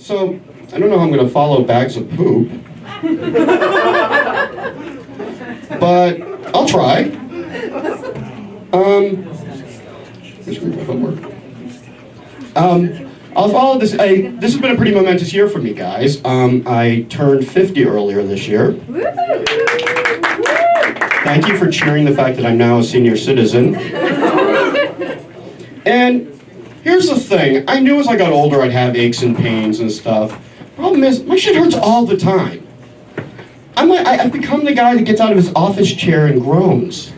So, I don't know how I'm going to follow bags of poop. But I'll try. I'll follow this. This has been a pretty momentous year for me, guys. I turned 50 earlier this year. Thank you for cheering the fact that I'm now a senior citizen. And here's the thing. I knew as I got older I'd have aches and pains and stuff. Problem is, my shit hurts all the time. I've become the guy that gets out of his office chair and groans.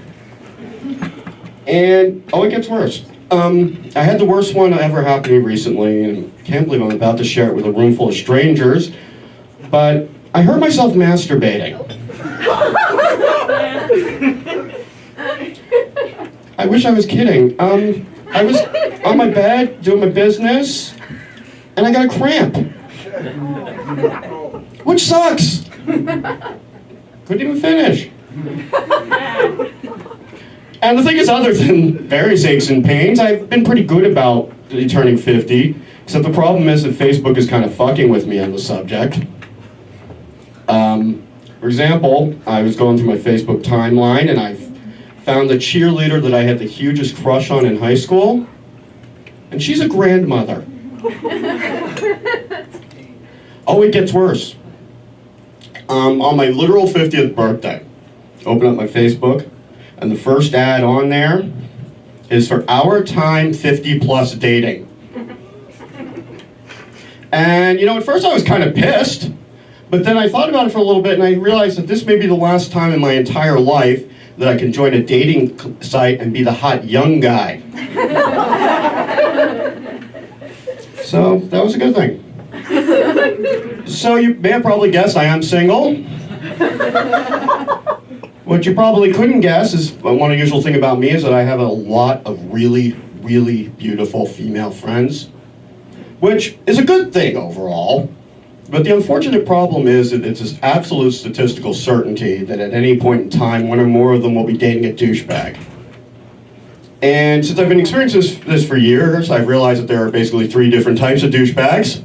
And, it gets worse. I had the worst one ever happen to me recently, and I can't believe I'm about to share it with a room full of strangers, but I heard myself masturbating. I wish I was kidding. I was on my bed, doing my business, and I got a cramp. Which sucks. Couldn't even finish. And the thing is, other than various aches and pains, I've been pretty good about turning 50, except the problem is that Facebook is kind of fucking with me on the subject. For example, I was going through my Facebook timeline and I found the cheerleader that I had the hugest crush on in high school, and she's a grandmother. Oh, it gets worse. On my literal 50th birthday, open up my Facebook, and the first ad on there is for Our Time 50 Plus Dating. And at first I was kind of pissed, but then I thought about it for a little bit and I realized that this may be the last time in my entire life that I can join a dating site and be the hot young guy. So that was a good thing. So you may have probably guessed I am single. What you probably couldn't guess is, one unusual thing about me is that I have a lot of really, really beautiful female friends, which is a good thing overall. But the unfortunate problem is that it's this absolute statistical certainty that at any point in time, one or more of them will be dating a douchebag. And since I've been experiencing this for years, I've realized that there are basically 3 different types of douchebags.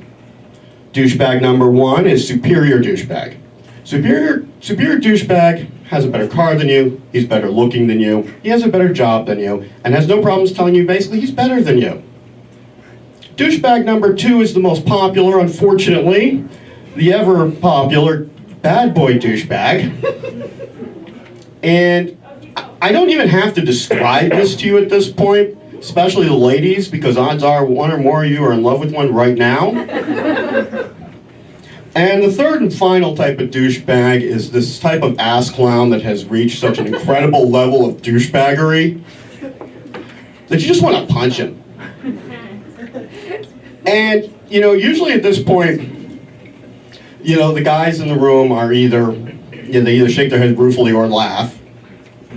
Douchebag number 1 is superior douchebag. Superior douchebag has a better car than you, he's better looking than you, he has a better job than you, and has no problems telling you basically he's better than you. Douchebag number 2 is the most popular, unfortunately, the ever popular bad boy douchebag. And I don't even have to describe this to you at this point, especially the ladies, because odds are one or more of you are in love with one right now. And the third and final type of douchebag is this type of ass clown that has reached such an incredible level of douchebaggery that you just want to punch him. And, usually at this point, the guys in the room are they either shake their head ruefully or laugh.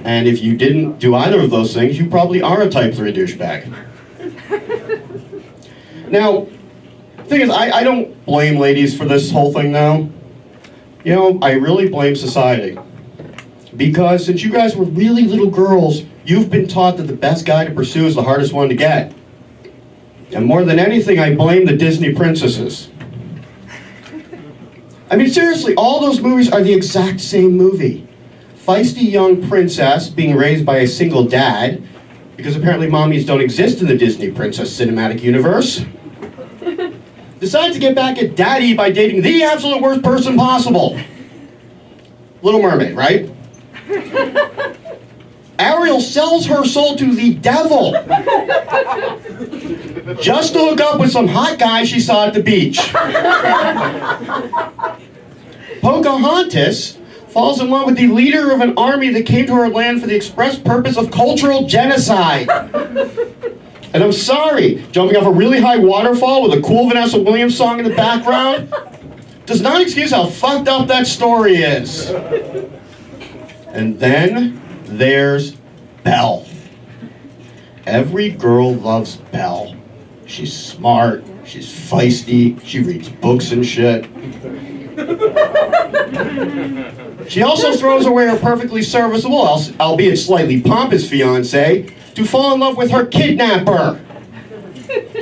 And if you didn't do either of those things, you probably are a type 3 douchebag. Now, the thing is, I don't blame ladies for this whole thing now. I really blame society. Because since you guys were really little girls, you've been taught that the best guy to pursue is the hardest one to get. And more than anything, I blame the Disney princesses. I mean, seriously, all those movies are the exact same movie. Feisty young princess being raised by a single dad, because apparently mommies don't exist in the Disney princess cinematic universe, decides to get back at daddy by dating the absolute worst person possible. Little Mermaid, right? Ariel sells her soul to the devil just to hook up with some hot guy she saw at the beach. Pocahontas falls in love with the leader of an army that came to her land for the express purpose of cultural genocide. And I'm sorry, jumping off a really high waterfall with a cool Vanessa Williams song in the background does not excuse how fucked up that story is. And then there's Belle. Every girl loves Belle. She's smart, she's feisty, she reads books and shit. She also throws away her perfectly serviceable, albeit slightly pompous fiancé, to fall in love with her kidnapper,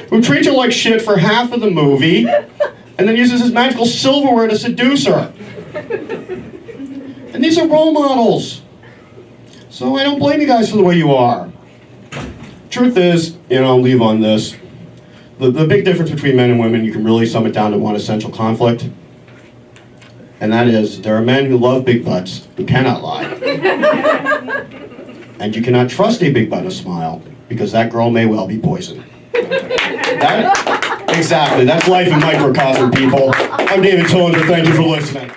who treats her like shit for half of the movie, and then uses his magical silverware to seduce her. And these are role models. So I don't blame you guys for the way you are. Truth is, I'll leave on this. The big difference between men and women, you can really sum it down to one essential conflict. And that is, there are men who love big butts who cannot lie. And you cannot trust a big butt and a smile, because that girl may well be poison. Exactly, that's life in microcosm, people. I'm David Tollinger, thank you for listening.